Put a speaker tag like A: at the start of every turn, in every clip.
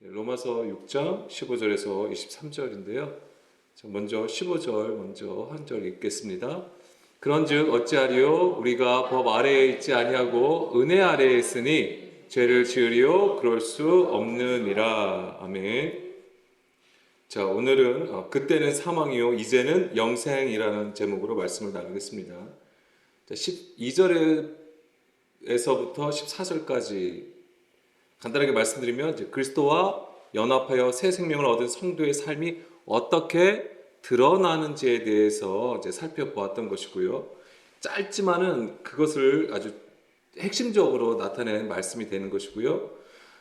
A: 로마서 6장 15절에서 23절인데요. 먼저 15절 먼저 한 절 읽겠습니다. 그런즉 어찌하리요 우리가 법 아래에 있지 아니하고 은혜 아래에 있으니 죄를 지으리요 그럴 수 없느니라. 아멘. 자, 오늘은 그때는 사망이요 이제는 영생이라는 제목으로 말씀을 나누겠습니다. 12절에서부터 14절까지 간단하게 말씀드리면 이제 그리스도와 연합하여 새 생명을 얻은 성도의 삶이 어떻게 드러나는지에 대해서 이제 살펴보았던 것이고요. 짧지만은 그것을 아주 핵심적으로 나타낸 말씀이 되는 것이고요.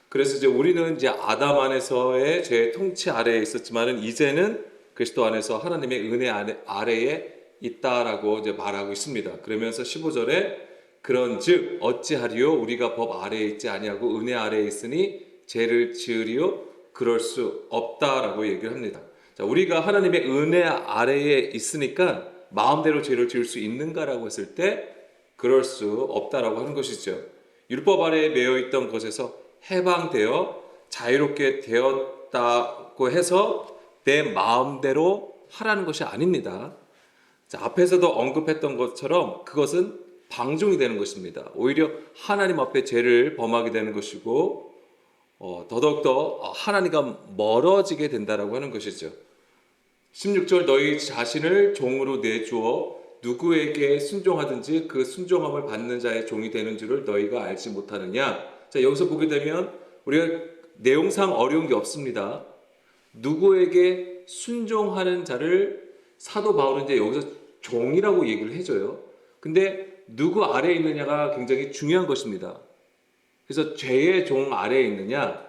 A: 그래서 이제 우리는 이제 아담 안에서의 죄의 통치 아래에 있었지만은 이제는 그리스도 안에서 하나님의 은혜 아래에 있다라고 이제 말하고 있습니다. 그러면서 15절에 그런즉 어찌하리요 우리가 법 아래에 있지 아니하고 은혜 아래에 있으니 죄를 지으리요 그럴 수 없다라고 얘기를 합니다. 자, 우리가 하나님의 은혜 아래에 있으니까 마음대로 죄를 지을 수 있는가라고 했을 때 그럴 수 없다라고 하는 것이죠. 율법 아래에 매여 있던 것에서 해방되어 자유롭게 되었다고 해서 내 마음대로 하라는 것이 아닙니다. 자, 앞에서도 언급했던 것처럼 그것은 방종이 되는 것입니다. 오히려 하나님 앞에 죄를 범하게 되는 것이고 더더욱더 하나님과 멀어지게 된다라고 하는 것이죠. 16절 너희 자신을 종으로 내주어 누구에게 순종하든지 그 순종함을 받는 자의 종이 되는 줄을 너희가 알지 못하느냐. 자, 여기서 보게 되면 우리가 내용상 어려운 게 없습니다. 누구에게 순종하는 자를 사도 바울은 이제 여기서 종이라고 얘기를 해줘요. 근데 누구 아래에 있느냐가 굉장히 중요한 것입니다. 그래서 죄의 종 아래에 있느냐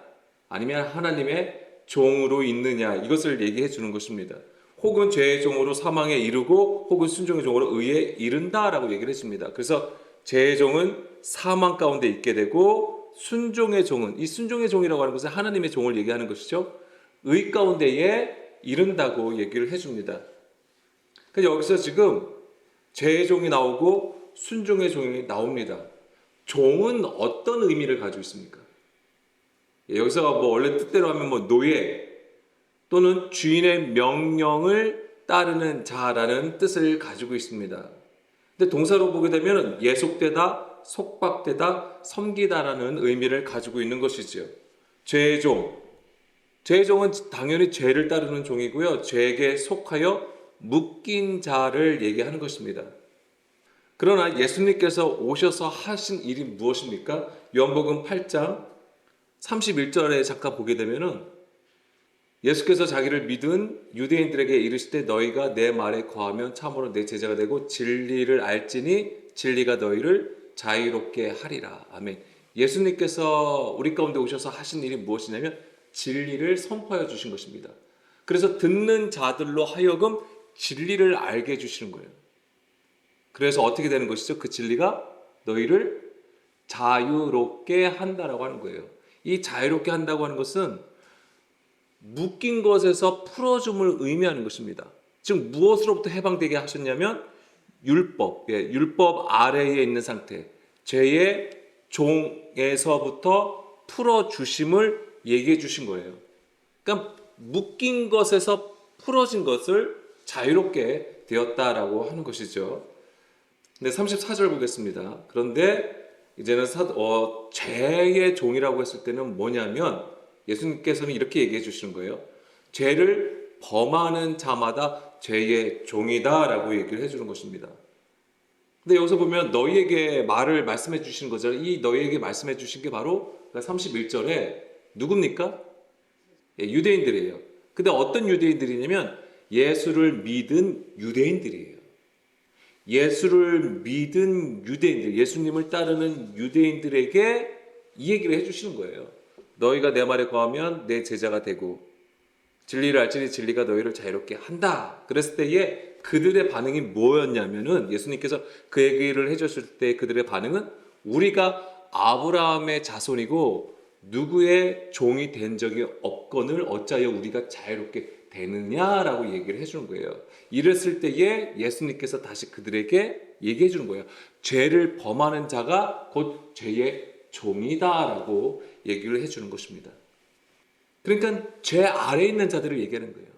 A: 아니면 하나님의 종으로 있느냐 이것을 얘기해 주는 것입니다. 혹은 죄의 종으로 사망에 이르고 혹은 순종의 종으로 의에 이른다라고 얘기를 했습니다. 그래서 죄의 종은 사망 가운데 있게 되고 순종의 종은 이 순종의 종이라고 하는 것은 하나님의 종을 얘기하는 것이죠. 의 가운데에 이른다고 얘기를 해줍니다. 그래서 여기서 지금 죄의 종이 나오고 순종의 종이 나옵니다. 종은 어떤 의미를 가지고 있습니까? 여기서 원래 뜻대로 하면 노예 또는 주인의 명령을 따르는 자라는 뜻을 가지고 있습니다. 근데 동사로 보게 되면 예속되다, 속박되다, 섬기다라는 의미를 가지고 있는 것이죠. 죄의 종. 죄의 종은 당연히 죄를 따르는 종이고요. 죄에게 속하여 묶인 자를 얘기하는 것입니다. 그러나 예수님께서 오셔서 하신 일이 무엇입니까? 요한복음 8장 31절에 잠깐 보게 되면은 예수께서 자기를 믿은 유대인들에게 이르시되 너희가 내 말에 거하면 참으로 내 제자가 되고 진리를 알지니 진리가 너희를 자유롭게 하리라. 아멘. 예수님께서 우리 가운데 오셔서 하신 일이 무엇이냐면 진리를 선포해 주신 것입니다. 그래서 듣는 자들로 하여금 진리를 알게 해주시는 거예요. 그래서 어떻게 되는 것이죠? 그 진리가 너희를 자유롭게 한다라고 하는 거예요. 이 자유롭게 한다고 하는 것은 묶인 것에서 풀어줌을 의미하는 것입니다. 즉 무엇으로부터 해방되게 하셨냐면 율법 아래에 있는 상태, 죄의 종에서부터 풀어주심을 얘기해 주신 거예요. 그러니까 묶인 것에서 풀어진 것을 자유롭게 되었다라고 하는 것이죠. 네, 34절 보겠습니다. 그런데 이제는 죄의 종이라고 했을 때는 뭐냐면 예수님께서는 이렇게 얘기해 주시는 거예요. 죄를 범하는 자마다 죄의 종이다라고 얘기를 해주는 것입니다. 근데 여기서 보면 너희에게 말을 말씀해 주시는 거죠. 이 너희에게 말씀해 주신 게 바로 31절에 누굽니까? 유대인들이에요. 근데 어떤 유대인들이냐면 예수를 믿은 유대인들이에요. 예수를 믿은 유대인들, 예수님을 따르는 유대인들에게 이 얘기를 해주시는 거예요. 너희가 내 말에 거하면 내 제자가 되고 진리를 알지니 진리가 너희를 자유롭게 한다. 그랬을 때에 그들의 반응이 뭐였냐면은 예수님께서 그 얘기를 해줬을 때 그들의 반응은 우리가 아브라함의 자손이고 누구의 종이 된 적이 없거늘 어찌하여 우리가 자유롭게 되느냐라고 얘기를 해주는 거예요. 이랬을 때에 예수님께서 다시 그들에게 얘기해 주는 거예요. 죄를 범하는 자가 곧 죄의 종이다라고 얘기를 해주는 것입니다. 그러니까 죄 아래에 있는 자들을 얘기하는 거예요.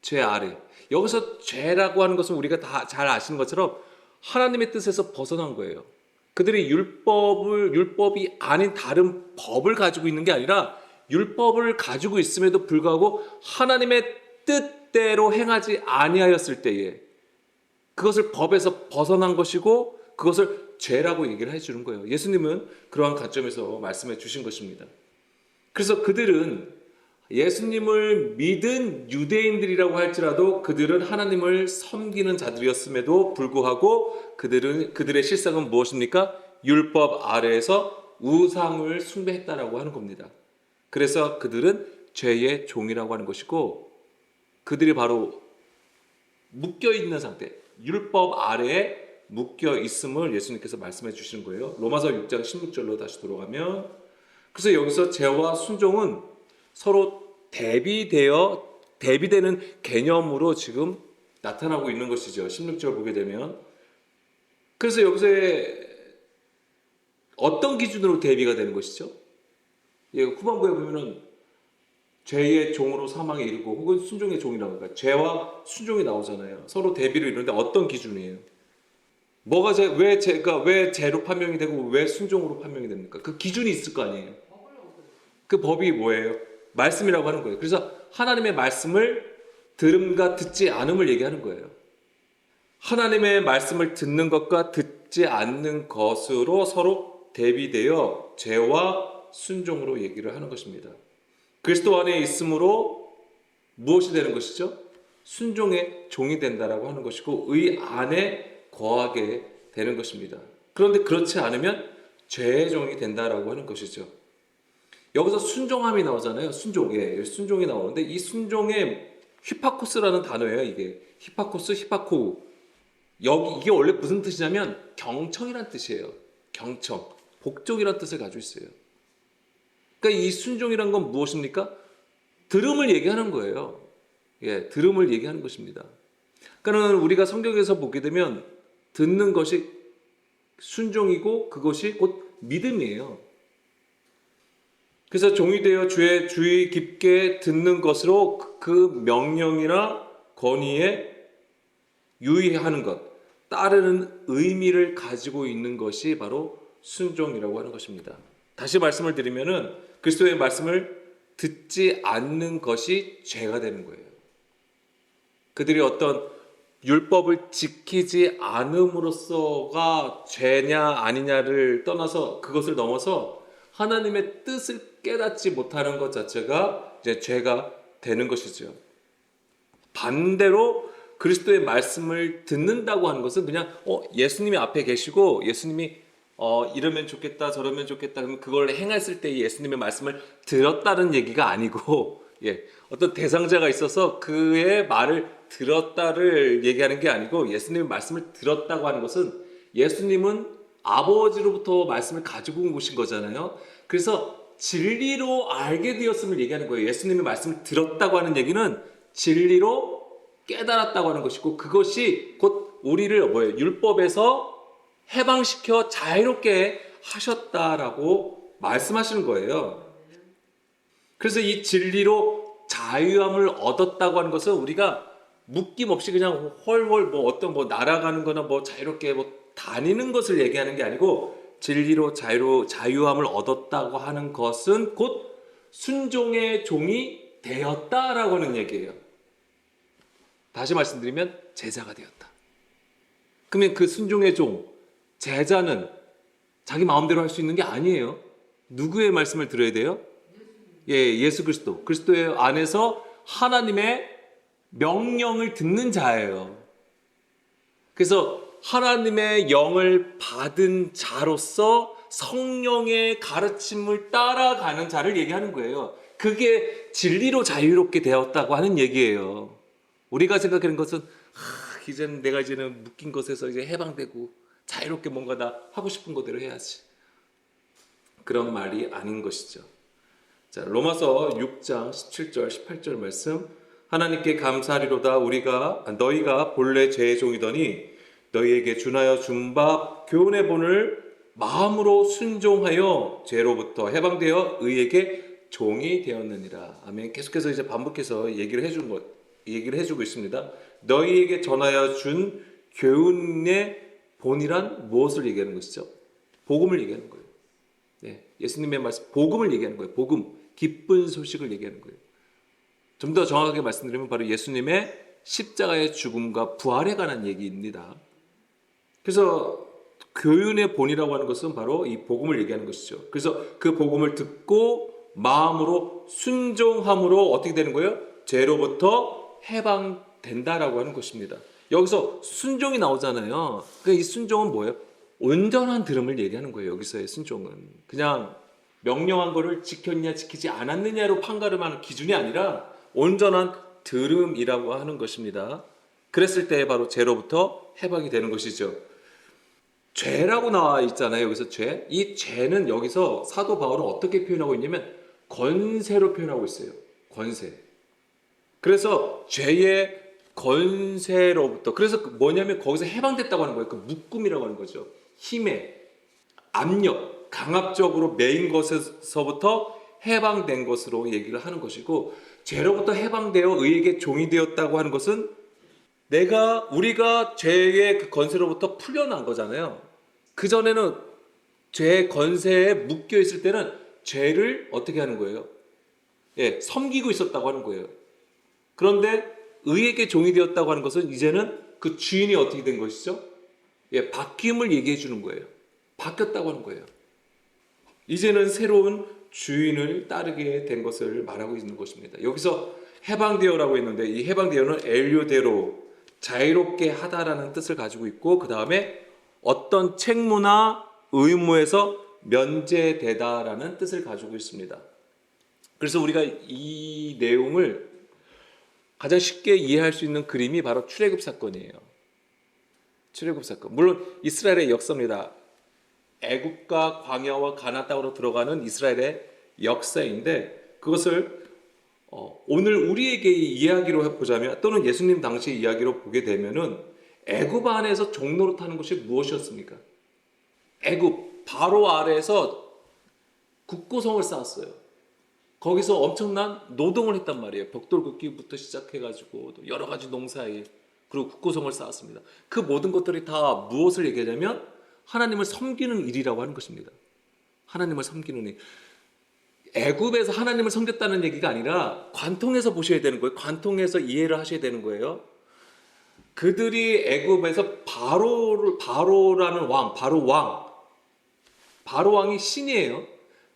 A: 죄 아래. 여기서 죄라고 하는 것은 우리가 다 잘 아시는 것처럼 하나님의 뜻에서 벗어난 거예요. 그들이 율법이 아닌 다른 법을 가지고 있는 게 아니라 율법을 가지고 있음에도 불구하고 하나님의 뜻대로 행하지 아니하였을 때에 그것을 법에서 벗어난 것이고 그것을 죄라고 얘기를 해주는 거예요. 예수님은 그러한 관점에서 말씀해 주신 것입니다. 그래서 그들은 예수님을 믿은 유대인들이라고 할지라도 그들은 하나님을 섬기는 자들이었음에도 불구하고 그들의 실상은 무엇입니까? 율법 아래에서 우상을 숭배했다라고 하는 겁니다. 그래서 그들은 죄의 종이라고 하는 것이고 그들이 바로 묶여 있는 상태, 율법 아래에 묶여 있음을 예수님께서 말씀해 주시는 거예요. 로마서 6장 16절로 다시 돌아가면 그래서 여기서 죄와 순종은 서로 대비되는 개념으로 지금 나타나고 있는 것이죠. 16절 보게 되면 그래서 여기서 어떤 기준으로 대비가 되는 것이죠? 후반부에 보면은 죄의 종으로 사망에 이르고 혹은 순종의 종이라고 할까 죄와 순종이 나오잖아요. 서로 대비를 이루는데 어떤 기준이에요? 왜 죄로 판명이 되고 왜 순종으로 판명이 됩니까? 그 기준이 있을 거 아니에요. 그 법이 뭐예요? 말씀이라고 하는 거예요. 그래서 하나님의 말씀을 들음과 듣지 않음을 얘기하는 거예요. 하나님의 말씀을 듣는 것과 듣지 않는 것으로 서로 대비되어 죄와 순종으로 얘기를 하는 것입니다. 그리스도 안에 있음으로 무엇이 되는 것이죠? 순종의 종이 된다라고 하는 것이고 의 안에 거하게 되는 것입니다. 그런데 그렇지 않으면 죄의 종이 된다라고 하는 것이죠. 여기서 순종함이 나오잖아요. 순종이 나오는데 이 순종의 히파코스라는 단어예요. 이게 히파코우. 이게 원래 무슨 뜻이냐면 경청이란 뜻이에요. 경청, 복종이란 뜻을 가지고 있어요. 그러니까 이 순종이란 건 무엇입니까? 들음을 얘기하는 거예요. 들음을 얘기하는 것입니다. 그러니까 우리가 성경에서 보게 되면 듣는 것이 순종이고 그것이 곧 믿음이에요. 그래서 종이 되어 주의 깊게 듣는 것으로 그 명령이나 건의에 유의하는 것, 따르는 의미를 가지고 있는 것이 바로 순종이라고 하는 것입니다. 다시 말씀을 드리면은 그리스도의 말씀을 듣지 않는 것이 죄가 되는 거예요. 그들이 어떤 율법을 지키지 않음으로써가 죄냐 아니냐를 떠나서 그것을 넘어서 하나님의 뜻을 깨닫지 못하는 것 자체가 이제 죄가 되는 것이죠. 반대로 그리스도의 말씀을 듣는다고 하는 것은 그냥 예수님이 앞에 계시고 예수님이 이러면 좋겠다 저러면 좋겠다 그러면 그걸 행했을 때 예수님의 말씀을 들었다는 얘기가 아니고 어떤 대상자가 있어서 그의 말을 들었다를 얘기하는 게 아니고 예수님의 말씀을 들었다고 하는 것은 예수님은 아버지로부터 말씀을 가지고 오신 거잖아요. 그래서 진리로 알게 되었음을 얘기하는 거예요. 예수님의 말씀을 들었다고 하는 얘기는 진리로 깨달았다고 하는 것이고 그것이 곧 우리를 율법에서 해방시켜 자유롭게 하셨다라고 말씀하시는 거예요. 그래서 이 진리로 자유함을 얻었다고 하는 것은 우리가 묶임 없이 그냥 헐헐 날아가는 거나 자유롭게 다니는 것을 얘기하는 게 아니고 진리로 자유함을 얻었다고 하는 것은 곧 순종의 종이 되었다라고 하는 얘기예요. 다시 말씀드리면 제자가 되었다. 그러면 그 순종의 종, 제자는 자기 마음대로 할 수 있는 게 아니에요. 누구의 말씀을 들어야 돼요? 예수 그리스도. 그리스도의 안에서 하나님의 명령을 듣는 자예요. 그래서 하나님의 영을 받은 자로서 성령의 가르침을 따라가는 자를 얘기하는 거예요. 그게 진리로 자유롭게 되었다고 하는 얘기예요. 우리가 생각하는 것은 이제는 내가 묶인 것에서 이제 해방되고 자유롭게 뭔가 나 하고 싶은 거대로 해야지. 그런 말이 아닌 것이죠. 자, 로마서 6장 17절 18절 말씀 하나님께 감사하리로다 너희가 본래 죄의 종이더니 너희에게 준하여 준 바 교훈의 본을 마음으로 순종하여 죄로부터 해방되어 의에게 종이 되었느니라. 아멘. 계속해서 이제 반복해서 얘기를 해주고 있습니다. 너희에게 전하여 준 교훈의 본이란 무엇을 얘기하는 것이죠? 복음을 얘기하는 거예요. 네, 예수님의 말씀, 복음을 얘기하는 거예요. 복음, 기쁜 소식을 얘기하는 거예요. 좀 더 정확하게 말씀드리면 바로 예수님의 십자가의 죽음과 부활에 관한 얘기입니다. 그래서 교훈의 본이라고 하는 것은 바로 이 복음을 얘기하는 것이죠. 그래서 그 복음을 듣고 마음으로 순종함으로 어떻게 되는 거예요? 죄로부터 해방된다라고 하는 것입니다. 여기서 순종이 나오잖아요. 그러니까 이 순종은 뭐예요? 온전한 들음을 얘기하는 거예요. 여기서의 순종은 그냥 명령한 거를 지켰냐 지키지 않았느냐로 판가름하는 기준이 아니라 온전한 들음이라고 하는 것입니다. 그랬을 때 바로 죄로부터 해방이 되는 것이죠. 죄라고 나와 있잖아요. 여기서 죄. 이 죄는 여기서 사도 바울은 어떻게 표현하고 있냐면 권세로 표현하고 있어요. 권세. 그래서 죄의 권세로부터, 그래서 뭐냐면 거기서 해방됐다고 하는 거예요. 그 묶음이라고 하는 거죠. 힘의 압력, 강압적으로 매인 것에서부터 해방된 것으로 얘기를 하는 것이고, 죄로부터 해방되어 의에게 종이 되었다고 하는 것은 우리가 죄의 그 권세로부터 풀려난 거잖아요. 그전에는 죄의 권세에 묶여 있을 때는 죄를 어떻게 하는 거예요? 예, 섬기고 있었다고 하는 거예요. 그런데 의에게 종이 되었다고 하는 것은 이제는 그 주인이 어떻게 된 것이죠? 예, 바뀜을 얘기해 주는 거예요. 바뀌었다고 하는 거예요. 이제는 새로운 주인을 따르게 된 것을 말하고 있는 것입니다. 여기서 해방되어라고 했는데 이 해방되어는 엘료데로, 자유롭게 하다라는 뜻을 가지고 있고, 그 다음에 어떤 책무나 의무에서 면제되다라는 뜻을 가지고 있습니다. 그래서 우리가 이 내용을 가장 쉽게 이해할 수 있는 그림이 바로 출애굽 사건이에요. 출애굽 사건. 물론 이스라엘의 역사입니다. 애굽과 광야와 가나안 땅으로 들어가는 이스라엘의 역사인데, 그것을 오늘 우리에게 이야기로 해보자면, 또는 예수님 당시의 이야기로 보게 되면은 애굽 안에서 종로로 타는 것이 무엇이었습니까? 애굽 바로 아래에서 국고성을 쌓았어요. 거기서 엄청난 노동을 했단 말이에요. 벽돌 긋기부터 시작해가지고 또 여러 가지 농사일, 그리고 국고성을 쌓았습니다. 그 모든 것들이 다 무엇을 얘기하냐면 하나님을 섬기는 일이라고 하는 것입니다. 하나님을 섬기는 일. 애굽에서 하나님을 섬겼다는 얘기가 아니라 관통해서 보셔야 되는 거예요. 관통해서 이해를 하셔야 되는 거예요. 그들이 애굽에서 바로라는 왕, 바로 왕이 신이에요.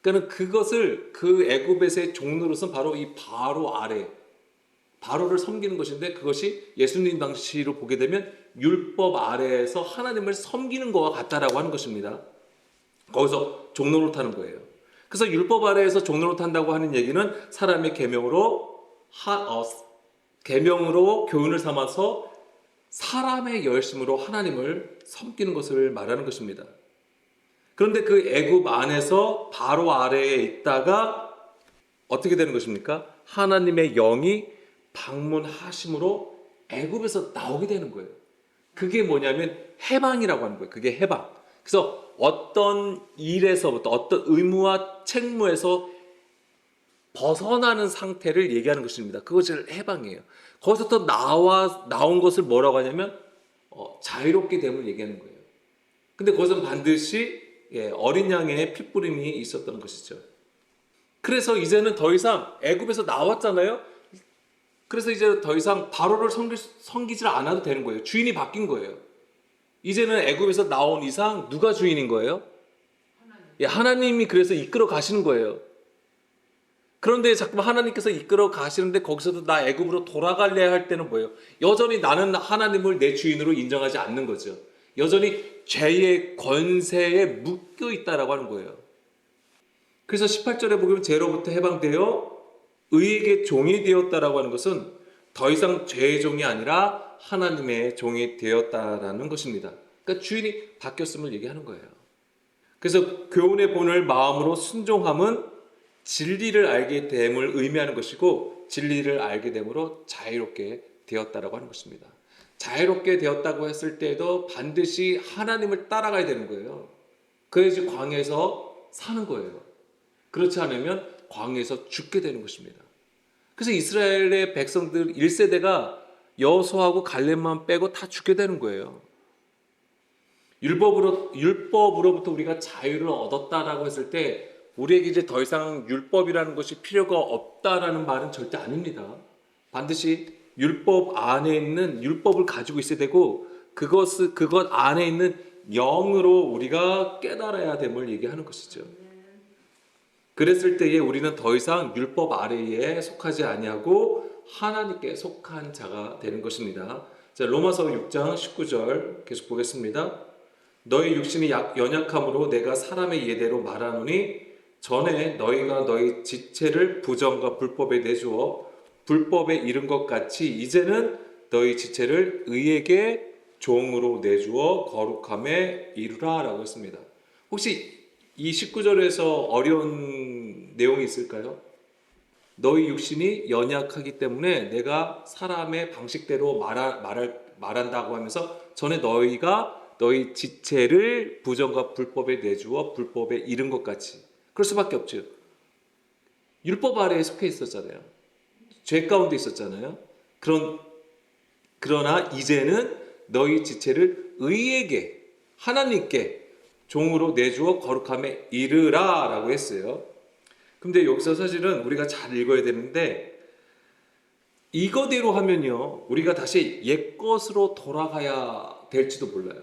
A: 그러니까 그것을 그 애굽에서의 종노릇은 바로 이 바로 아래, 바로를 섬기는 것인데, 그것이 예수님 당시로 보게 되면 율법 아래에서 하나님을 섬기는 것과 같다라고 하는 것입니다. 거기서 종노릇하는 거예요. 그래서 율법 아래에서 종노릇한다고 하는 얘기는 사람의 계명으로 교훈을 삼아서 사람의 열심으로 하나님을 섬기는 것을 말하는 것입니다. 그런데 그 애굽 안에서 바로 아래에 있다가 어떻게 되는 것입니까? 하나님의 영이 방문하심으로 애굽에서 나오게 되는 거예요. 그게 뭐냐면 해방이라고 하는 거예요. 그게 해방. 그래서 어떤 일에서부터, 어떤 의무와 책무에서 벗어나는 상태를 얘기하는 것입니다. 그것이 해방이에요. 거기서부터 나온 것을 뭐라고 하냐면 자유롭게 됨을 얘기하는 거예요. 근데 그것은 반드시 어린 양의 핏부림이 있었던 것이죠. 그래서 이제는 더 이상 애굽에서 나왔잖아요. 그래서 이제 더 이상 바로를 섬기지 않아도 되는 거예요. 주인이 바뀐 거예요. 이제는 애굽에서 나온 이상 누가 주인인 거예요? 하나님이 그래서 이끌어 가시는 거예요. 그런데 자꾸만 하나님께서 이끌어 가시는데 거기서도 나 애굽으로 돌아갈래 할 때는 뭐예요? 여전히 나는 하나님을 내 주인으로 인정하지 않는 거죠. 여전히 죄의 권세에 묶여 있다라고 하는 거예요. 그래서 18절에 보면 죄로부터 해방되어 의에게 종이 되었다라고 하는 것은 더 이상 죄의 종이 아니라 하나님의 종이 되었다라는 것입니다. 그러니까 주인이 바뀌었음을 얘기하는 거예요. 그래서 교훈의 본을 마음으로 순종함은 진리를 알게 됨을 의미하는 것이고, 진리를 알게 됨으로 자유롭게 되었다라고 하는 것입니다. 자유롭게 되었다고 했을 때도 반드시 하나님을 따라가야 되는 거예요. 그래야지 광야에서 사는 거예요. 그렇지 않으면 광야에서 죽게 되는 것입니다. 그래서 이스라엘의 백성들 1세대가 여호수아하고 갈렙만 빼고 다 죽게 되는 거예요. 율법으로부터 우리가 자유를 얻었다라고 했을 때 우리에게 이제 더 이상 율법이라는 것이 필요가 없다라는 말은 절대 아닙니다. 반드시 율법 안에 있는 율법을 가지고 있어야 되고 그것 안에 있는 영으로 우리가 깨달아야 됨을 얘기하는 것이죠. 그랬을 때에 우리는 더 이상 율법 아래에 속하지 아니하고 하나님께 속한 자가 되는 것입니다. 자, 로마서 6장 19절 계속 보겠습니다. 너희 육신이 연약함으로 내가 사람의 예대로 말하노니 전에 너희가 너희 지체를 부정과 불법에 내주어 불법에 이른 것 같이 이제는 너희 지체를 의에게 종으로 내주어 거룩함에 이루라 라고 했습니다. 혹시 이 19절에서 어려운 내용이 있을까요? 너희 육신이 연약하기 때문에 내가 사람의 방식대로 말한다고 하면서 전에 너희가 너희 지체를 부정과 불법에 내주어 불법에 이른 것 같이 그럴 수밖에 없죠. 율법 아래에 속해 있었잖아요. 죄 가운데 있었잖아요. 그러나 이제는 너희 지체를 의에게 하나님께 종으로 내주어 거룩함에 이르라 라고 했어요. 근데 여기서 사실은 우리가 잘 읽어야 되는데 이거대로 하면요 우리가 다시 옛것으로 돌아가야 될지도 몰라요.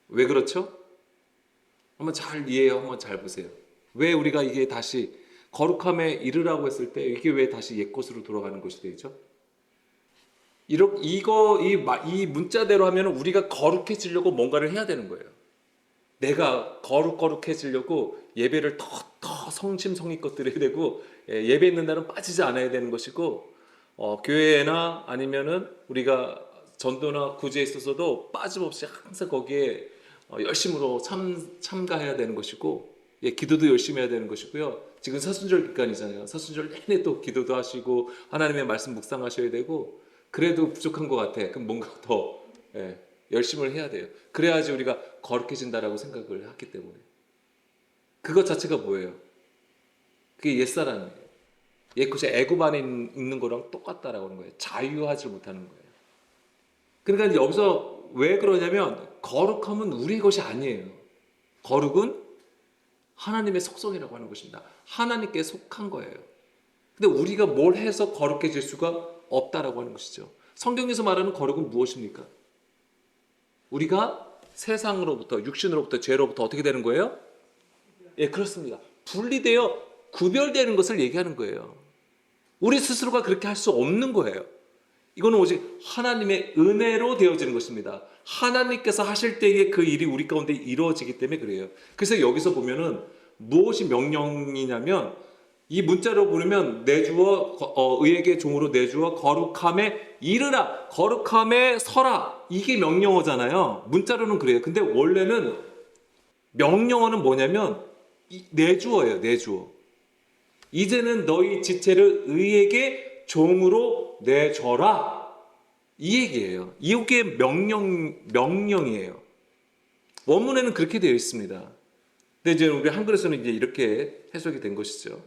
A: 왜 그렇죠? 한번 한번 잘 보세요. 왜 우리가 이게 다시 거룩함에 이르라고 했을 때 이게 왜 다시 옛것으로 돌아가는 것이 되죠? 이 문자대로 하면 우리가 거룩해지려고 뭔가를 해야 되는 거예요. 내가 거룩해지려고 예배를 더 성심성의껏 드려야 되고 예배 있는 날은 빠지지 않아야 되는 것이고 교회나 아니면은 우리가 전도나 구제에 있어서도 빠짐없이 항상 거기에 열심으로 참가해야 되는 것이고 기도도 열심히 해야 되는 것이고요. 지금 사순절 기간이잖아요. 사순절 내내 또 기도도 하시고 하나님의 말씀 묵상하셔야 되고 그래도 부족한 것 같아. 그럼 뭔가 더 열심을 해야 돼요. 그래야지 우리가 거룩해진다라고 생각을 했기 때문에 그것 자체가 뭐예요? 그게 옛사람이에요. 옛것이 애굽 안에 있는 거랑 똑같다라고 하는 거예요. 자유하지 못하는 거예요. 그러니까 여기서 왜 그러냐면 거룩함은 우리의 것이 아니에요. 거룩은 하나님의 속성이라고 하는 것입니다. 하나님께 속한 거예요. 근데 우리가 뭘 해서 거룩해질 수가 없다라고 하는 것이죠. 성경에서 말하는 거룩은 무엇입니까? 우리가 세상으로부터 육신으로부터 죄로부터 어떻게 되는 거예요? 예, 그렇습니다. 분리되어 구별되는 것을 얘기하는 거예요. 우리 스스로가 그렇게 할 수 없는 거예요. 이거는 오직 하나님의 은혜로 되어지는 것입니다. 하나님께서 하실 때에 그 일이 우리 가운데 이루어지기 때문에 그래요. 그래서 여기서 보면은 무엇이 명령이냐면 이 문자로 부르면 내주어 의에게 종으로 내주어 거룩함에 이르라 거룩함에 서라 이게 명령어잖아요. 문자로는 그래요. 근데 원래는 명령어는 뭐냐면 내주어예요. 내주어. 이제는 너희 지체를 의에게 종으로 내줘라 이 얘기예요. 이게 명령이에요. 원문에는 그렇게 되어 있습니다. 근데 이제 우리 한글에서는 이제 이렇게 해석이 된 것이죠.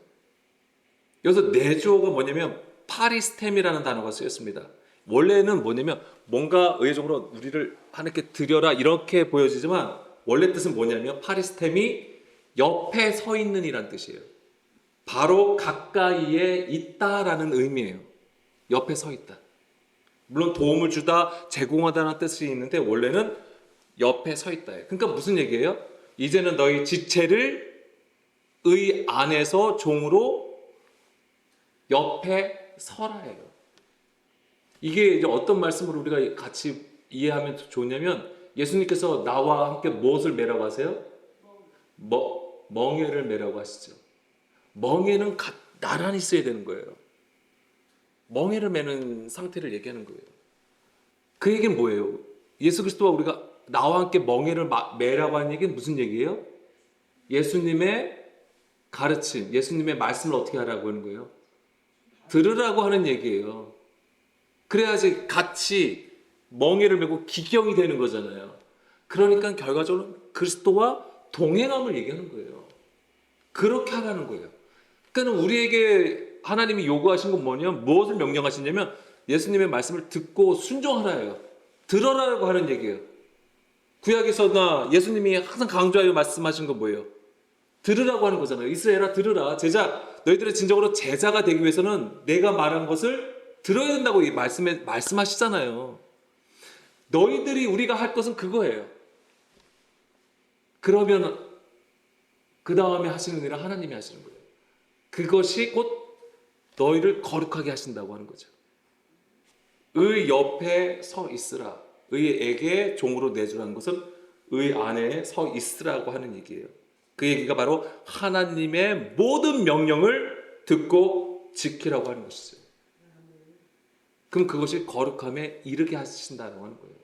A: 여기서 내주어가 뭐냐면 파리스템이라는 단어가 쓰였습니다. 원래는 뭐냐면 뭔가 의외적으로 우리를 하나님께 드려라 이렇게 보여지지만 원래 뜻은 뭐냐면 파리스템이 옆에 서 있는 이란 뜻이에요. 바로 가까이에 있다라는 의미예요. 옆에 서 있다. 물론 도움을 주다, 제공하다는 뜻이 있는데 원래는 옆에 서 있다예요. 그러니까 무슨 얘기예요? 이제는 너희 지체를 의 안에서 종으로 옆에 서라예요. 이게 이제 어떤 말씀으로 우리가 같이 이해하면 좋냐면 예수님께서 나와 함께 무엇을 매라고 하세요? 멍에를 매라고 하시죠. 멍에는 나란히 있어야 되는 거예요. 멍에를 매는 상태를 얘기하는 거예요. 그 얘기는 뭐예요? 예수 그리스도와 우리가 나와 함께 멍에를 매라고 하는 얘기는 무슨 얘기예요? 예수님의 가르침, 예수님의 말씀을 어떻게 하라고 하는 거예요? 들으라고 하는 얘기예요. 그래야지 같이 멍에를 메고 기경이 되는 거잖아요. 그러니까 결과적으로 그리스도와 동행함을 얘기하는 거예요. 그렇게 하라는 거예요. 그러니까 우리에게 하나님이 요구하신 건 뭐냐면, 무엇을 명령하시냐면 예수님의 말씀을 듣고 순종하라예요. 들어라고 하는 얘기예요. 구약에서나 예수님이 항상 강조하여 말씀하신 건 뭐예요? 들으라고 하는 거잖아요. 이스라엘아 들으라. 너희들의 진정으로 제자가 되기 위해서는 내가 말한 것을 들어야 된다고 말씀하시잖아요. 너희들이 우리가 할 것은 그거예요. 그러면 그 다음에 하시는 일은 하나님이 하시는 거예요. 그것이 곧 너희를 거룩하게 하신다고 하는 거죠. 의 옆에 서 있으라. 의에게 종으로 내주라는 것은 의 안에 서 있으라고 하는 얘기예요. 그 얘기가 바로 하나님의 모든 명령을 듣고 지키라고 하는 것이죠. 그럼 그것이 거룩함에 이르게 하신다는 거예요.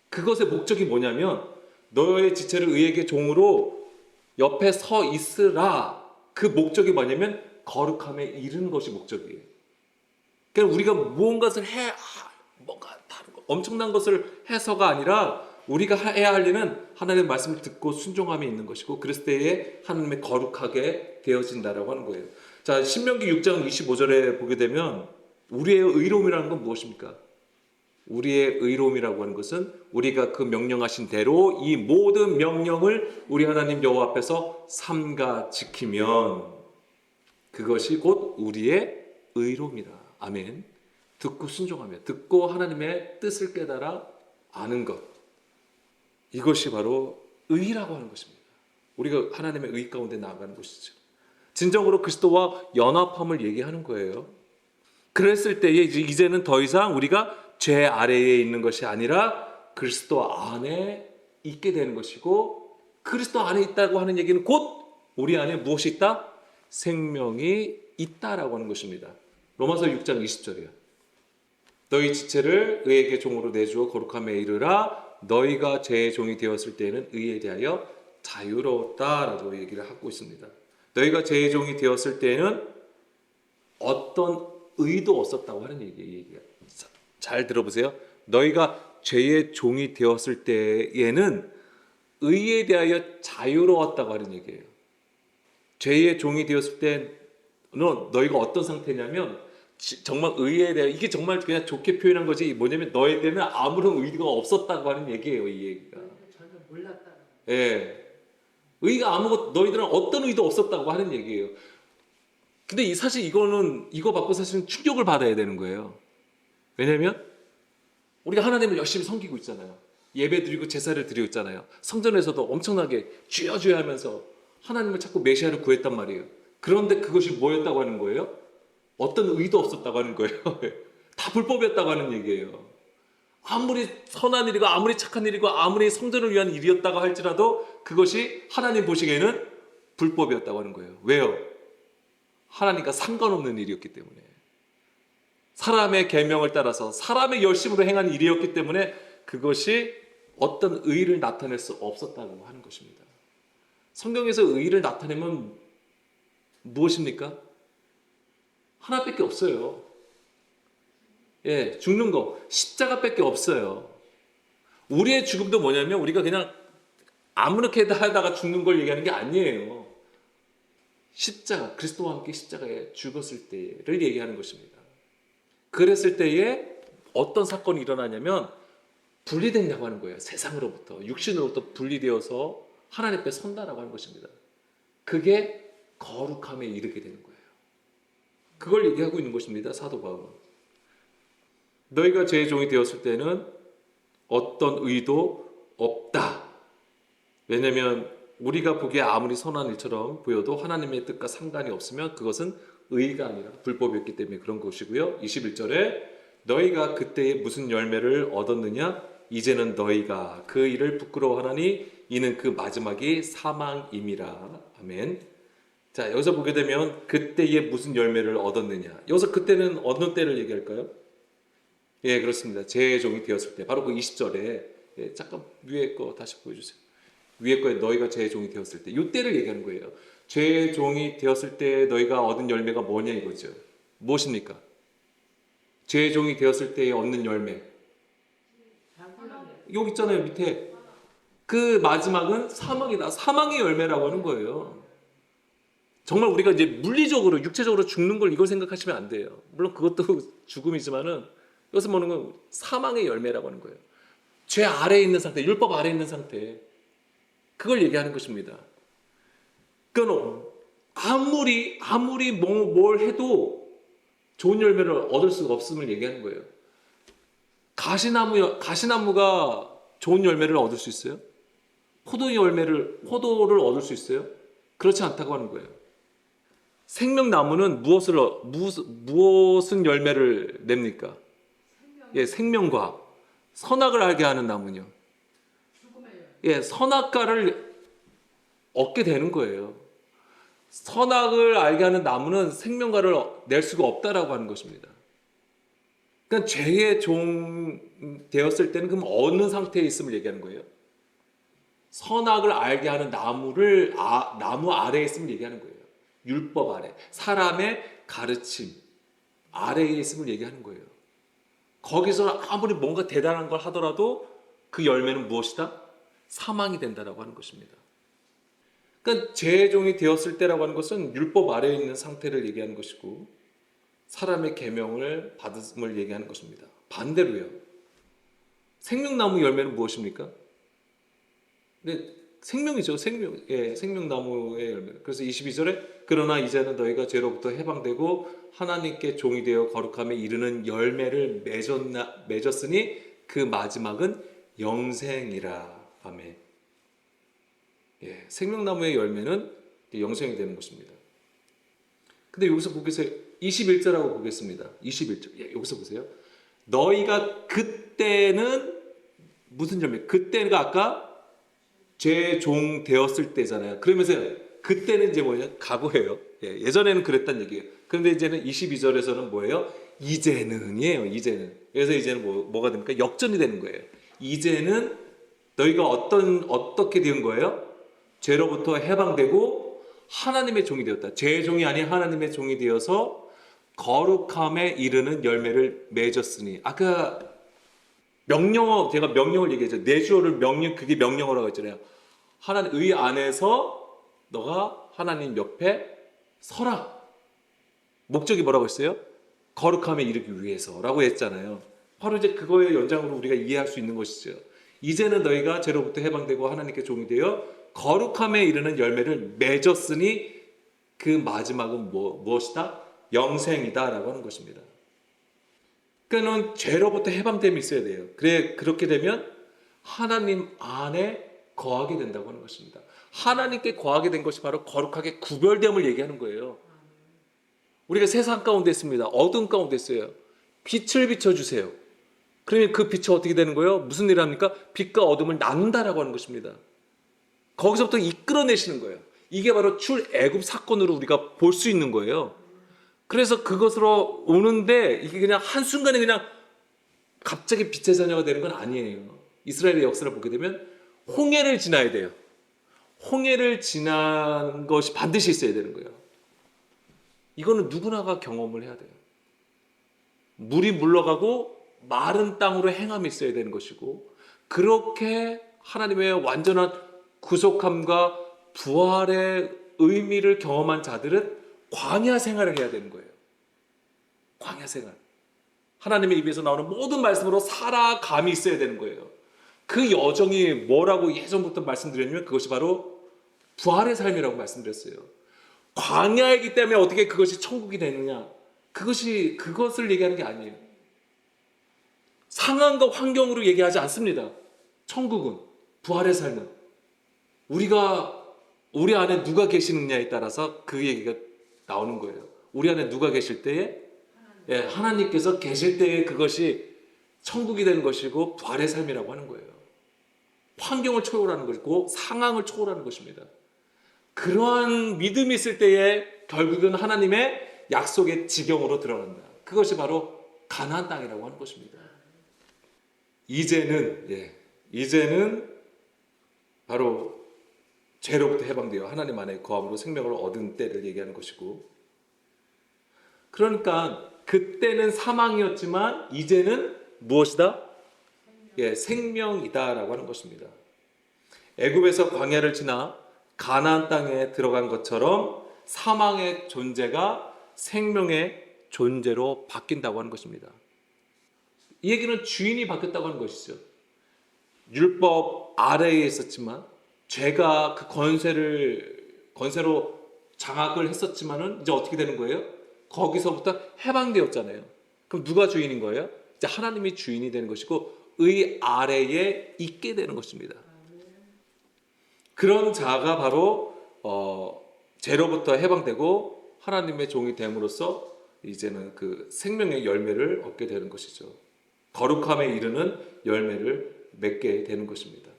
A: 그것의 목적이 뭐냐면 너의 지체를 의에게 종으로 옆에 서 있으라. 그 목적이 뭐냐면 거룩함에 이르는 것이 목적이에요. 그러니까 우리가 무언가를 뭔가 다른 거, 엄청난 것을 해서가 아니라 우리가 해야 할 일은 하나님의 말씀을 듣고 순종함에 있는 것이고, 그랬을 때에 하나님의 거룩하게 되어진다라고 하는 거예요. 자, 신명기 6장 25절에 보게 되면 우리의 의로움이라는 건 무엇입니까? 우리의 의로움이라고 하는 것은 우리가 그 명령하신 대로 이 모든 명령을 우리 하나님 여호와 앞에서 삼가 지키면 그것이 곧 우리의 의로움이다. 아멘. 듣고 순종하며, 듣고 하나님의 뜻을 깨달아 아는 것, 이것이 바로 의라고 하는 것입니다. 우리가 하나님의 의 가운데 나아가는 것이죠. 진정으로 그리스도와 연합함을 얘기하는 거예요. 그랬을 때에 이제는 더 이상 우리가 죄 아래에 있는 것이 아니라 그리스도 안에 있게 되는 것이고, 그리스도 안에 있다고 하는 얘기는 곧 우리 안에 무엇이 있다? 생명이 있다라고 하는 것입니다. 로마서 6장 20절이에요. 너희 지체를 의에게 종으로 내주어 거룩함에 이르라. 너희가 죄의 종이 되었을 때에는 의에 대하여 자유로웠다라고 얘기를 하고 있습니다. 너희가 죄의 종이 되었을 때에는 어떤 의도 없었다고 하는 얘기예요. 잘 들어보세요. 너희가 죄의 종이 되었을 때에는 의에 대하여 자유로웠다고 하는 얘기예요. 죄의 종이 되었을 때는 너희가 어떤 상태냐면 정말 의에 대해, 이게 정말 그냥 좋게 표현한 거지 뭐냐면 너희들은 아무런 의도가 없었다고 하는 얘기예요. 이 얘기가
B: 전혀 몰랐다.
A: 예, 의가 너희들은 어떤 의도 없었다고 하는 얘기예요. 근데 사실 이거 받고 사실은 충격을 받아야 되는 거예요. 왜냐면 우리가 하나님을 열심히 섬기고 있잖아요. 예배 드리고 제사를 드리고 있잖아요. 성전에서도 엄청나게 주여 주여 하면서 하나님을 자꾸 메시아를 구했단 말이에요. 그런데 그것이 뭐였다고 하는 거예요? 어떤 의도 없었다고 하는 거예요. 다 불법이었다고 하는 얘기예요. 아무리 선한 일이고 아무리 착한 일이고 아무리 성전을 위한 일이었다고 할지라도 그것이 하나님 보시기에는 불법이었다고 하는 거예요. 왜요? 하나님과 상관없는 일이었기 때문에, 사람의 계명을 따라서 사람의 열심으로 행한 일이었기 때문에 그것이 어떤 의를 나타낼 수 없었다고 하는 것입니다. 성경에서 의를 나타내면 무엇입니까? 하나밖에 없어요. 예, 죽는 거, 십자가밖에 없어요. 우리의 죽음도 뭐냐면 우리가 그냥 아무렇게 하다가 죽는 걸 얘기하는 게 아니에요. 십자가, 그리스도와 함께 십자가에 죽었을 때를 얘기하는 것입니다. 그랬을 때에 어떤 사건이 일어나냐면 분리된다고 하는 거예요. 세상으로부터, 육신으로부터 분리되어서 하나님 앞에 선다라고 하는 것입니다. 그게 거룩함에 이르게 되는 거예요. 그걸 얘기하고 있는 것입니다. 사도 바울은. 너희가 죄의 종이 되었을 때는 어떤 의도 없다. 왜냐하면 우리가 보기에 아무리 선한 일처럼 보여도 하나님의 뜻과 상관이 없으면 그것은 의가 아니라 불법이었기 때문에 그런 것이고요. 21절에 너희가 그때에 무슨 열매를 얻었느냐? 이제는 너희가 그 일을 부끄러워하나니 이는 그 마지막이 사망임이라. 아멘. 자, 여기서 보게 되면 그때에 무슨 열매를 얻었느냐. 여기서 그때는 어느 때를 얘기할까요? 예, 그렇습니다. 죄의 종이 되었을 때. 바로 그 20절에 예, 잠깐 위에 거 다시 보여주세요. 위에 거에 너희가 죄의 종이 되었을 때. 이 때를 얘기하는 거예요. 죄의 종이 되었을 때 너희가 얻은 열매가 뭐냐 이거죠. 무엇입니까? 죄의 종이 되었을 때 얻는 열매. 여기 있잖아요, 밑에. 그 마지막은 사망이다. 사망의 열매라고 하는 거예요. 정말 우리가 이제 물리적으로 육체적으로 죽는 걸 이걸 생각하시면 안 돼요. 물론 그것도 죽음이지만은 여기서 보는 건 사망의 열매라고 하는 거예요. 죄 아래에 있는 상태, 율법 아래에 있는 상태, 그걸 얘기하는 것입니다. 그러니까 아무리 뭘 해도 좋은 열매를 얻을 수가 없음을 얘기하는 거예요. 가시나무가 좋은 열매를 얻을 수 있어요? 포도를 얻을 수 있어요? 그렇지 않다고 하는 거예요. 생명나무는 무엇은 열매를 냅니까? 예, 생명과 선악을 알게 하는 나무는요. 예, 선악과를 얻게 되는 거예요. 선악을 알게 하는 나무는 생명과를 낼 수가 없다라고 하는 것입니다. 그러니까 죄의 종 되었을 때는 그럼 어느 상태에 있음을 얘기하는 거예요? 선악을 알게 하는 나무 아래에 있음을 얘기하는 거예요. 율법 아래, 사람의 가르침 아래에 있음을 얘기하는 거예요. 거기서 아무리 뭔가 대단한 걸 하더라도 그 열매는 무엇이다? 사망이 된다라고 하는 것입니다. 그러니까 죄의 종이 되었을 때라고 하는 것은 율법 아래에 있는 상태를 얘기하는 것이고 사람의 계명을 받음을 얘기하는 것입니다. 반대로요. 생명나무 열매는 무엇입니까? 네, 생명이죠. 생명나무의 열매. 그래서 22절에 그러나 이제는 너희가 죄로부터 해방되고 하나님께 종이 되어 거룩함에 이르는 열매를 맺었으니 그 마지막은 영생이라. 아멘. 예, 생명나무의 열매는 영생이 되는 것입니다. 근데 여기서 보겠어요. 21절하고 보겠습니다. 21절. 예, 여기서 보세요. 너희가 그때는 무슨 열매? 그때가 아까 죄 종 되었을 때잖아요. 그러면서 그때는 이제 뭐냐? 과거예요. 예, 예전에는 그랬단 얘기예요. 그런데 이제는 22절에서는 뭐예요? 이제는이에요. 이제는. 그래서 이제는 뭐가 됩니까? 역전이 되는 거예요. 이제는 너희가 어떻게 된 거예요? 죄로부터 해방되고 하나님의 종이 되었다. 죄의 종이 아닌 하나님의 종이 되어서 거룩함에 이르는 열매를 맺었으니. 아까 제가 명령을 얘기했죠. 내주어를 그게 명령어라고 했잖아요. 하나님 안에서 너가 하나님 옆에 서라. 목적이 뭐라고 했어요? 거룩함에 이르기 위해서라고 했잖아요. 바로 이제 그거의 연장으로 우리가 이해할 수 있는 것이죠. 이제는 너희가 죄로부터 해방되고 하나님께 종이 되어 거룩함에 이르는 열매를 맺었으니 그 마지막은 무엇이다? 영생이다 라고 하는 것입니다. 그러니까 죄로부터 해방됨이 있어야 돼요. 그렇게 되면 하나님 안에 거하게 된다고 하는 것입니다. 하나님께 거하게 된 것이 바로 거룩하게 구별됨을 얘기하는 거예요. 우리가 세상 가운데 있습니다. 어둠 가운데 있어요. 빛을 비춰주세요. 그러면 그 빛이 어떻게 되는 거예요? 무슨 일을 합니까? 빛과 어둠을 나눈다라고 하는 것입니다. 거기서부터 이끌어내시는 거예요. 이게 바로 출애굽 사건으로 우리가 볼 수 있는 거예요. 그래서 그것으로 오는데 이게 그냥 한순간에 그냥 갑자기 빛의 자녀가 되는 건 아니에요. 이스라엘의 역사를 보게 되면 홍해를 지나야 돼요. 홍해를 지난 것이 반드시 있어야 되는 거예요. 이거는 누구나가 경험을 해야 돼요. 물이 물러가고 마른 땅으로 행함이 있어야 되는 것이고 그렇게 하나님의 완전한 구속함과 부활의 의미를 경험한 자들은 광야 생활을 해야 되는 거예요. 광야 생활. 하나님의 입에서 나오는 모든 말씀으로 살아감이 있어야 되는 거예요. 그 여정이 뭐라고 예전부터 말씀드렸냐면 그것이 바로 부활의 삶이라고 말씀드렸어요. 광야이기 때문에 어떻게 그것이 천국이 되느냐? 그것을 얘기하는 게 아니에요. 상황과 환경으로 얘기하지 않습니다. 천국은, 부활의 삶은 우리 안에 누가 계시느냐에 따라서 그 얘기가 나오는 거예요. 우리 안에 누가 계실 때에 하나님께서 계실 때에 그것이 천국이 되는 것이고 부활의 삶이라고 하는 거예요. 환경을 초월하는 것이고 상황을 초월하는 것입니다. 그러한 믿음이 있을 때에 결국은 하나님의 약속의 지경으로 들어간다. 그것이 바로 가나안 땅이라고 하는 것입니다. 이제는 바로 죄로부터 해방되어 하나님 안에 거함으로 생명을 얻은 때를 얘기하는 것이고, 그러니까 그때는 사망이었지만 이제는 무엇이다? 생명이다라고 하는 것입니다. 애굽에서 광야를 지나 가나안 땅에 들어간 것처럼 사망의 존재가 생명의 존재로 바뀐다고 하는 것입니다. 이 얘기는 주인이 바뀌었다고 하는 것이죠. 율법 아래에 있었지만 죄가 그 권세로 장악을 했었지만은 이제 어떻게 되는 거예요? 거기서부터 해방되었잖아요. 그럼 누가 주인인 거예요? 이제 하나님이 주인이 되는 것이고 의 아래에 있게 되는 것입니다. 그런 자가 바로 죄로부터 해방되고 하나님의 종이 됨으로써 이제는 그 생명의 열매를 얻게 되는 것이죠. 거룩함에 이르는 열매를 맺게 되는 것입니다.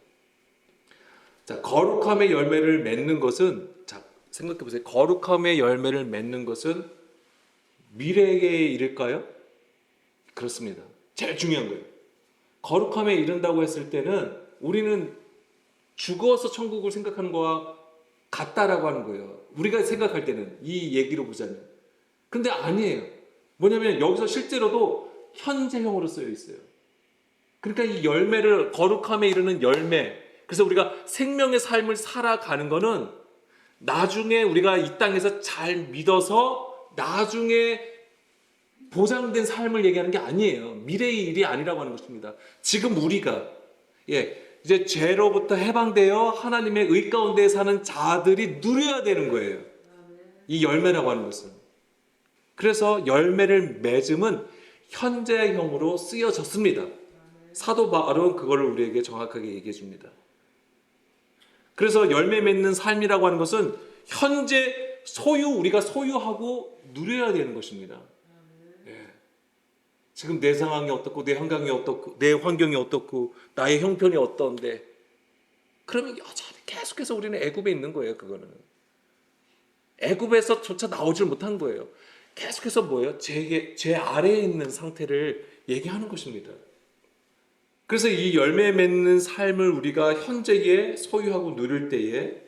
A: 자, 거룩함의 열매를 맺는 것은, 자, 생각해 보세요. 거룩함의 열매를 맺는 것은 미래에 이를까요? 그렇습니다. 제일 중요한 거예요. 거룩함에 이른다고 했을 때는 우리는 죽어서 천국을 생각하는 거와 같다라고 하는 거예요. 우리가 생각할 때는 이 얘기로 보자면. 근데 아니에요. 뭐냐면 여기서 실제로도 현재형으로 쓰여 있어요. 그러니까 이 열매를, 거룩함에 이르는 열매, 그래서 우리가 생명의 삶을 살아가는 거는 나중에 우리가 이 땅에서 잘 믿어서 나중에 보장된 삶을 얘기하는 게 아니에요. 미래의 일이 아니라고 하는 것입니다. 지금 우리가 이제 죄로부터 해방되어 하나님의 의 가운데 사는 자들이 누려야 되는 거예요. 이 열매라고 하는 것은. 그래서 열매를 맺음은 현재형으로 쓰여졌습니다. 사도 바울은 그걸 우리에게 정확하게 얘기해 줍니다. 그래서 열매 맺는 삶이라고 하는 것은 현재 우리가 소유하고 누려야 되는 것입니다. 지금 내 상황이 어떻고 내 환경이 어떻고 내 환경이 어떻고 나의 형편이 어떤데 그러면 여전히 계속해서 우리는 애굽에 있는 거예요. 그거는 애굽에서조차 나오질 못한 거예요. 계속해서 뭐예요? 제 아래에 있는 상태를 얘기하는 것입니다. 그래서 이 열매 맺는 삶을 우리가 현재에 소유하고 누릴 때에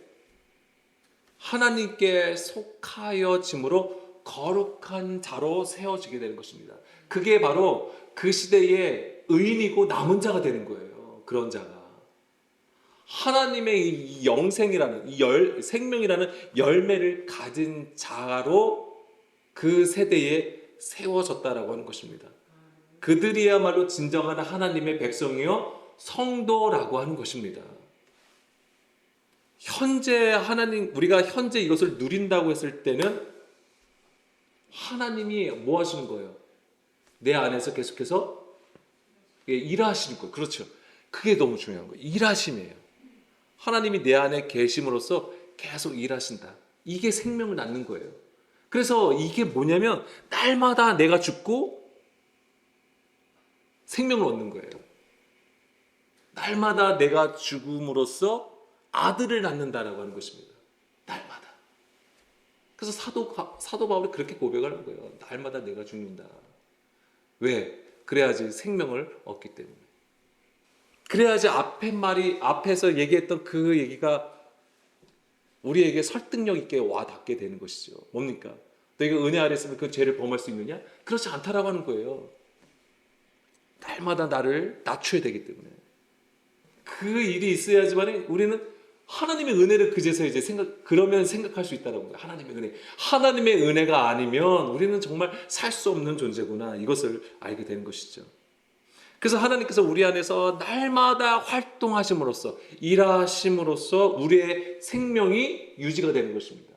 A: 하나님께 속하여짐으로 거룩한 자로 세워지게 되는 것입니다. 그게 바로 그 시대의 의인이고 남은 자가 되는 거예요. 그런 자가. 하나님의 이 영생이라는, 생명이라는 열매를 가진 자로 그 세대에 세워졌다라고 하는 것입니다. 그들이야말로 진정한 하나님의 백성이요 성도라고 하는 것입니다. 우리가 현재 이것을 누린다고 했을 때는 하나님이 뭐 하시는 거예요? 내 안에서 계속해서 일하시는 거예요. 그렇죠. 그게 너무 중요한 거예요. 일하심이에요. 하나님이 내 안에 계심으로써 계속 일하신다. 이게 생명을 낳는 거예요. 그래서 이게 뭐냐면 날마다 내가 죽고 생명을 얻는 거예요. 날마다 내가 죽음으로써 아들을 낳는다라고 하는 것입니다. 날마다. 그래서 사도 바울이 그렇게 고백하는 거예요. 날마다 내가 죽는다. 왜? 그래야지 생명을 얻기 때문에. 그래야지 앞에서 얘기했던 그 얘기가 우리에게 설득력 있게 와닿게 되는 것이죠. 뭡니까? 너희가 은혜 아래 있으면 그 죄를 범할 수 있느냐? 그렇지 않다라고 하는 거예요. 날마다 나를 낮춰야 되기 때문에. 그 일이 있어야지만 우리는 하나님의 은혜를 그제서 그러면 생각할 수 있다는 거예요. 하나님의 은혜. 하나님의 은혜가 아니면 우리는 정말 살 수 없는 존재구나. 이것을 알게 되는 것이죠. 그래서 하나님께서 우리 안에서 날마다 활동하심으로써, 일하심으로써 우리의 생명이 유지가 되는 것입니다.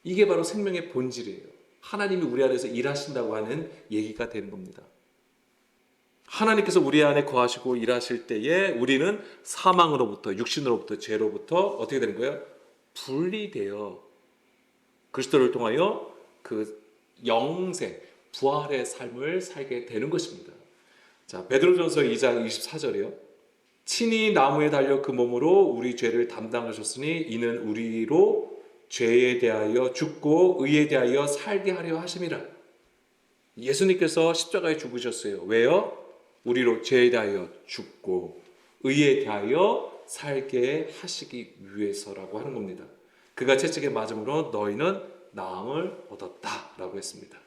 A: 이게 바로 생명의 본질이에요. 하나님이 우리 안에서 일하신다고 하는 얘기가 되는 겁니다. 하나님께서 우리 안에 거하시고 일하실 때에 우리는 사망으로부터, 육신으로부터, 죄로부터 어떻게 되는 거예요? 분리되어 그리스도를 통하여 그 영생, 부활의 삶을 살게 되는 것입니다. 자, 베드로전서 2장 24절이요. 친히 나무에 달려 그 몸으로 우리 죄를 담당하셨으니 이는 우리로 죄에 대하여 죽고 의에 대하여 살게 하려 하심이라. 예수님께서 십자가에 죽으셨어요. 왜요? 우리로 죄에 대하여 죽고 의에 대하여 살게 하시기 위해서라고 하는 겁니다. 그가 채찍에 맞음으로 너희는 나음을 얻었다라고 했습니다.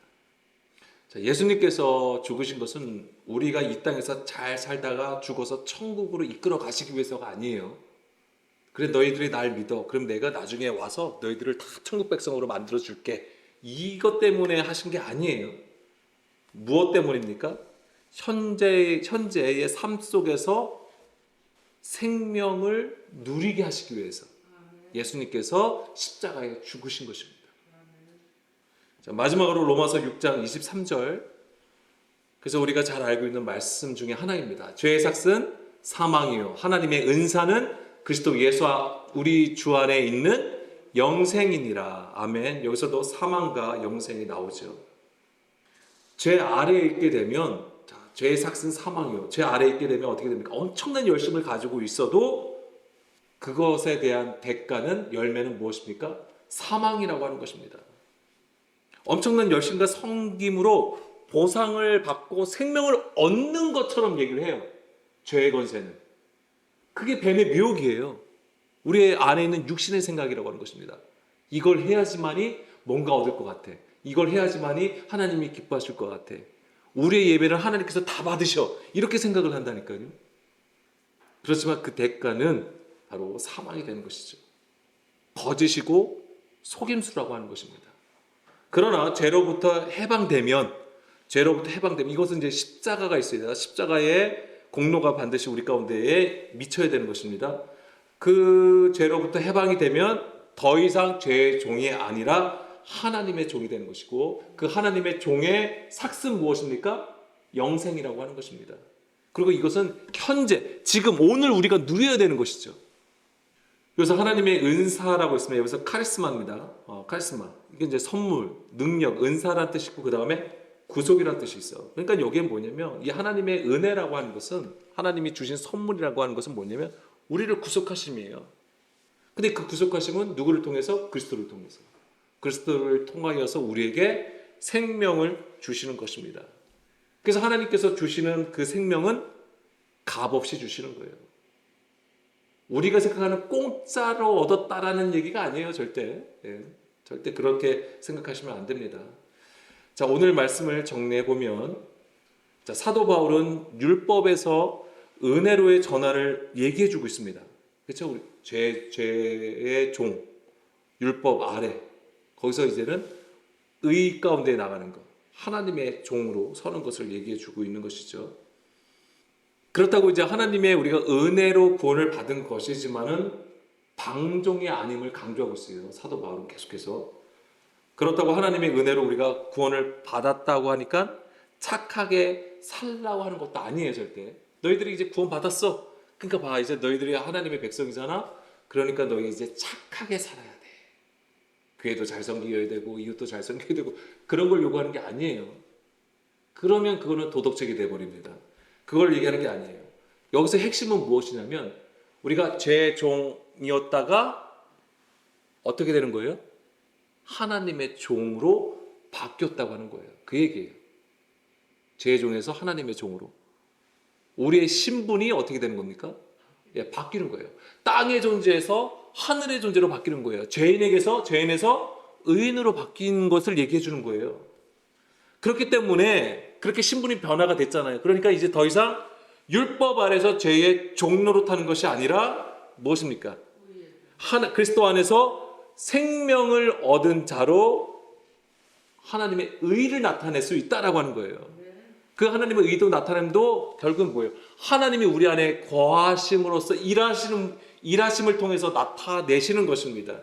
A: 자, 예수님께서 죽으신 것은 우리가 이 땅에서 잘 살다가 죽어서 천국으로 이끌어 가시기 위해서가 아니에요. 그래 너희들이 날 믿어. 그럼 내가 나중에 와서 너희들을 다 천국 백성으로 만들어 줄게. 이것 때문에 하신 게 아니에요. 무엇 때문입니까? 현재의 삶 속에서 생명을 누리게 하시기 위해서 예수님께서 십자가에 죽으신 것입니다. 자, 마지막으로 로마서 6장 23절. 그래서 우리가 잘 알고 있는 말씀 중에 하나입니다. 죄의 삭은 사망이요 하나님의 은사는 그리스도 예수와 우리 주 안에 있는 영생이니라. 아멘. 여기서도 사망과 영생이 나오죠. 죄 아래에 있게 되면, 자, 죄의 삭은 사망이요. 죄 아래에 있게 되면 어떻게 됩니까? 엄청난 열심을 가지고 있어도 그것에 대한 대가는, 열매는 무엇입니까? 사망이라고 하는 것입니다. 엄청난 열심과 섬김으로 보상을 받고 생명을 얻는 것처럼 얘기를 해요. 죄의 권세는. 그게 뱀의 미혹이에요. 우리 안에 있는 육신의 생각이라고 하는 것입니다. 이걸 해야지만이 뭔가 얻을 것 같아. 이걸 해야지만이 하나님이 기뻐하실 것 같아. 우리의 예배를 하나님께서 다 받으셔. 이렇게 생각을 한다니까요. 그렇지만 그 대가는 바로 사망이 되는 것이죠. 거짓이고 속임수라고 하는 것입니다. 그러나 죄로부터 해방되면 이것은 이제 십자가가 있어야, 십자가의 공로가 반드시 우리 가운데에 미쳐야 되는 것입니다. 그 죄로부터 해방이 되면 더 이상 죄의 종이 아니라 하나님의 종이 되는 것이고, 그 하나님의 종의 삭은 무엇입니까? 영생이라고 하는 것입니다. 그리고 이것은 현재, 지금, 오늘 우리가 누려야 되는 것이죠. 그래서 하나님의 은사라고 있으면 여기서 카리스마입니다. 카리스마. 이게 이제 선물, 능력, 은사라는 뜻이 있고, 그 다음에 구속이라는 뜻이 있어. 그러니까 여기에 뭐냐면, 이 하나님의 은혜라고 하는 것은, 하나님이 주신 선물이라고 하는 것은 뭐냐면 우리를 구속하심이에요. 근데 그 구속하심은 누구를 통해서? 그리스도를 통해서. 그리스도를 통하여서 우리에게 생명을 주시는 것입니다. 그래서 하나님께서 주시는 그 생명은 값없이 주시는 거예요. 우리가 생각하는 공짜로 얻었다라는 얘기가 아니에요. 절대. 절대 그렇게 생각하시면 안 됩니다. 자, 오늘 말씀을 정리해 보면, 자, 사도 바울은 율법에서 은혜로의 전환을 얘기해 주고 있습니다. 그렇죠? 우리 죄의 종, 율법 아래, 거기서 이제는 의 가운데 나가는 것, 하나님의 종으로 서는 것을 얘기해 주고 있는 것이죠. 그렇다고 이제 하나님의 우리가 은혜로 구원을 받은 것이지만은 방종이 아님을 강조하고 있어요. 사도 바울은 계속해서. 그렇다고 하나님의 은혜로 우리가 구원을 받았다고 하니까 착하게 살라고 하는 것도 아니에요. 절대. 너희들이 이제 구원 받았어. 그러니까 봐, 이제 너희들이 하나님의 백성이잖아. 그러니까 너희 이제 착하게 살아야 돼. 교회도 잘 섬겨야 되고 이웃도 잘 섬겨야 되고 그런 걸 요구하는 게 아니에요. 그러면 그거는 도덕적이 돼버립니다. 그걸 얘기하는 게 아니에요. 여기서 핵심은 무엇이냐면 우리가 죄의 종이었다가 어떻게 되는 거예요? 하나님의 종으로 바뀌었다고 하는 거예요. 그 얘기예요. 죄의 종에서 하나님의 종으로. 우리의 신분이 어떻게 되는 겁니까? 예, 바뀌는 거예요. 땅의 존재에서 하늘의 존재로 바뀌는 거예요. 죄인에서 의인으로 바뀐 것을 얘기해 주는 거예요. 그렇기 때문에 그렇게 신분이 변화가 됐잖아요. 그러니까 이제 더 이상 율법 아래서 죄의 종로로 타는 것이 아니라 무엇입니까? 그리스도 안에서 생명을 얻은 자로 하나님의 의를 나타낼 수 있다라고 하는 거예요. 그 하나님의 의도 나타냄도 결국은 뭐예요? 하나님이 우리 안에 거하심으로써 일하심을 통해서 나타내시는 것입니다.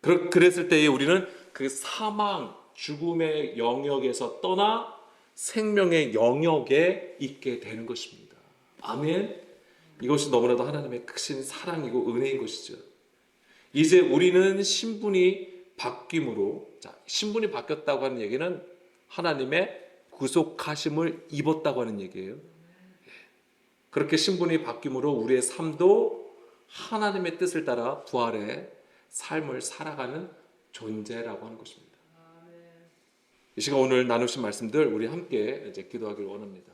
A: 그랬을 때에 우리는 그 사망, 죽음의 영역에서 떠나 생명의 영역에 있게 되는 것입니다. 아멘. 이것이 너무나도 하나님의 크신 사랑이고 은혜인 것이죠. 이제 우리는 신분이 바뀜으로, 자, 신분이 바뀌었다고 하는 얘기는 하나님의 구속하심을 입었다고 하는 얘기예요. 그렇게 신분이 바뀜으로 우리의 삶도 하나님의 뜻을 따라 부활의 삶을 살아가는 존재라고 하는 것입니다. 이 시간 오늘 나누신 말씀들 우리 함께 이제 기도하기를 원합니다.